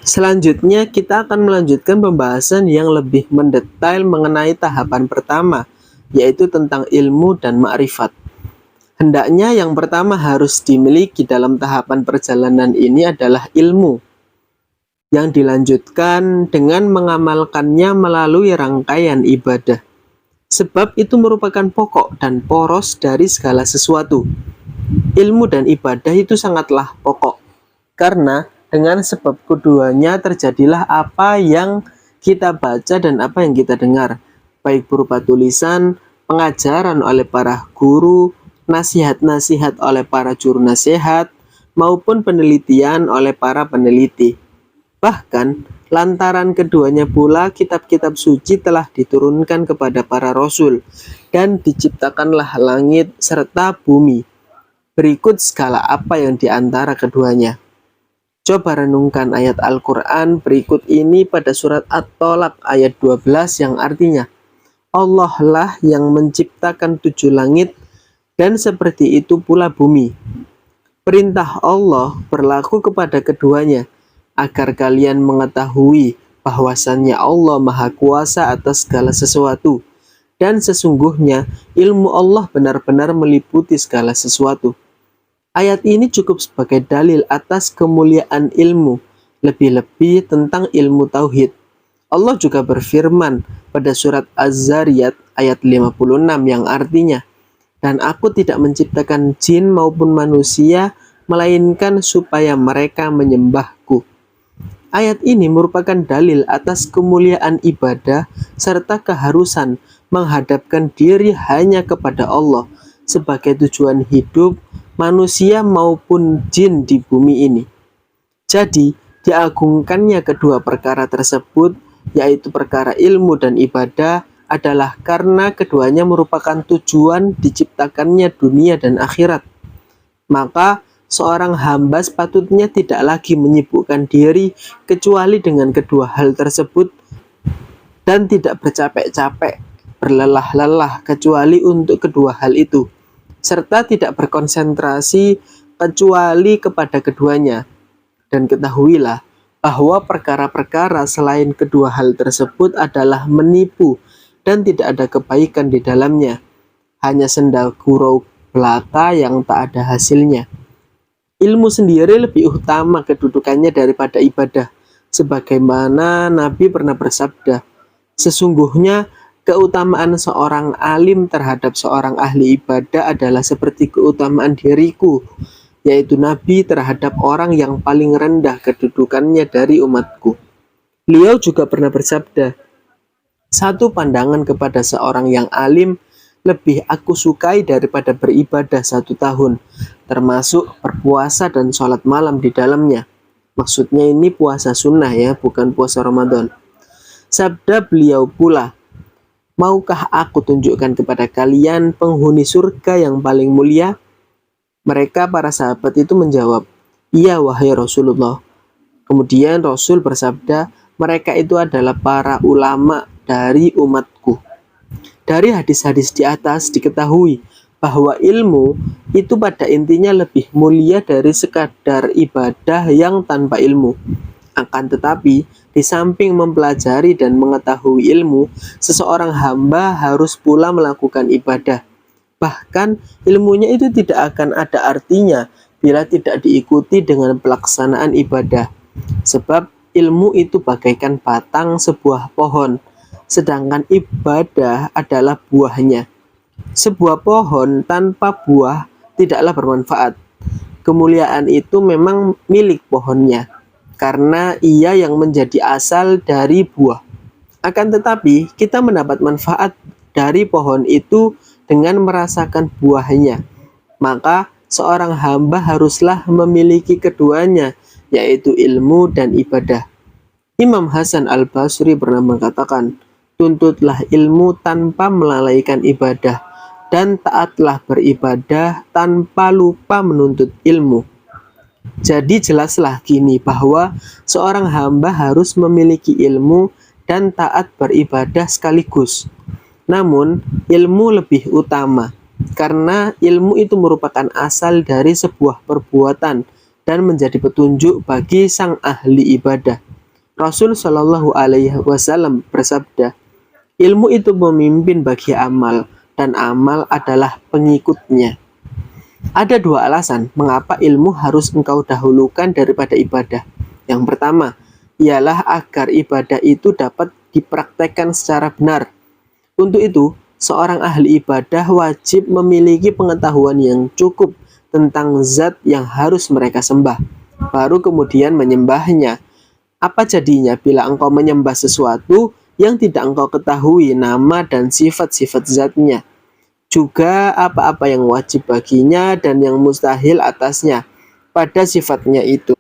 Selanjutnya, kita akan melanjutkan pembahasan yang lebih mendetail mengenai tahapan pertama, yaitu tentang ilmu dan ma'rifat. Hendaknya yang pertama harus dimiliki dalam tahapan perjalanan ini adalah ilmu, yang dilanjutkan dengan mengamalkannya melalui rangkaian ibadah. Sebab itu merupakan pokok dan poros dari segala sesuatu. Ilmu dan ibadah itu sangatlah pokok, karena dengan sebab keduanya terjadilah apa yang kita baca dan apa yang kita dengar, baik berupa tulisan, pengajaran oleh para guru, nasihat-nasihat oleh para juru nasihat, maupun penelitian oleh para peneliti. Bahkan, lantaran keduanya pula kitab-kitab suci telah diturunkan kepada para rasul, dan diciptakanlah langit serta bumi. Berikut segala apa yang diantara keduanya. Coba renungkan ayat Al-Quran berikut ini pada surat At-Tolak ayat 12 yang artinya, Allah lah yang menciptakan 7 langit dan seperti itu pula bumi. Perintah Allah berlaku kepada keduanya, agar kalian mengetahui bahwasannya Allah Maha Kuasa atas segala sesuatu, dan sesungguhnya ilmu Allah benar-benar meliputi segala sesuatu. Ayat ini cukup sebagai dalil atas kemuliaan ilmu, lebih-lebih tentang ilmu tauhid. Allah juga berfirman pada surat Az-Zariyat ayat 56 yang artinya, dan aku tidak menciptakan jin maupun manusia, melainkan supaya mereka menyembahku. Ayat ini merupakan dalil atas kemuliaan ibadah serta keharusan menghadapkan diri hanya kepada Allah sebagai tujuan hidup manusia maupun jin di bumi ini. Jadi, diagungkannya kedua perkara tersebut, yaitu perkara ilmu dan ibadah, adalah karena keduanya merupakan tujuan diciptakannya dunia dan akhirat. Maka, seorang hamba sepatutnya tidak lagi menyibukkan diri kecuali dengan kedua hal tersebut dan tidak bercapek-capek, berlelah-lelah kecuali untuk kedua hal itu, serta tidak berkonsentrasi kecuali kepada keduanya. Dan ketahuilah bahwa perkara-perkara selain kedua hal tersebut adalah menipu dan tidak ada kebaikan di dalamnya, hanya sendal gurau belaka yang tak ada hasilnya. Ilmu sendiri lebih utama kedudukannya daripada ibadah, sebagaimana Nabi pernah bersabda, sesungguhnya keutamaan seorang alim terhadap seorang ahli ibadah adalah seperti keutamaan diriku, yaitu Nabi terhadap orang yang paling rendah kedudukannya dari umatku. Beliau juga pernah bersabda, satu pandangan kepada seorang yang alim lebih aku sukai daripada beribadah 1 tahun, termasuk berpuasa dan sholat malam di dalamnya. Maksudnya ini puasa sunnah ya, bukan puasa Ramadan. Sabda beliau pula, maukah aku tunjukkan kepada kalian penghuni surga yang paling mulia? Mereka para sahabat itu menjawab, iya wahai Rasulullah. Kemudian Rasul bersabda, mereka itu adalah para ulama dari umatku. Dari hadis-hadis di atas diketahui bahwa ilmu itu pada intinya lebih mulia dari sekadar ibadah yang tanpa ilmu. Akan tetapi, di samping mempelajari dan mengetahui ilmu, seseorang hamba harus pula melakukan ibadah. Bahkan, ilmunya itu tidak akan ada artinya bila tidak diikuti dengan pelaksanaan ibadah. Sebab ilmu itu bagaikan batang sebuah pohon, sedangkan ibadah adalah buahnya. Sebuah pohon tanpa buah tidaklah bermanfaat. Kemuliaan itu memang milik pohonnya, karena ia yang menjadi asal dari buah. Akan tetapi, kita mendapat manfaat dari pohon itu dengan merasakan buahnya. Maka, seorang hamba haruslah memiliki keduanya, yaitu ilmu dan ibadah. Imam Hasan Al-Basri pernah mengatakan, tuntutlah ilmu tanpa melalaikan ibadah, dan taatlah beribadah tanpa lupa menuntut ilmu. Jadi jelaslah kini bahwa seorang hamba harus memiliki ilmu dan taat beribadah sekaligus. Namun, ilmu lebih utama, karena ilmu itu merupakan asal dari sebuah perbuatan, dan menjadi petunjuk bagi sang ahli ibadah. Rasul Shallallahu Alaihi Wasallam bersabda, ilmu itu pemimpin bagi amal, dan amal adalah pengikutnya. Ada dua alasan mengapa ilmu harus engkau dahulukan daripada ibadah. Yang pertama, ialah agar ibadah itu dapat dipraktekkan secara benar. Untuk itu, seorang ahli ibadah wajib memiliki pengetahuan yang cukup tentang zat yang harus mereka sembah, baru kemudian menyembahnya. Apa jadinya bila engkau menyembah sesuatu yang tidak engkau ketahui nama dan sifat-sifat zatnya, juga apa-apa yang wajib baginya dan yang mustahil atasnya pada sifatnya itu.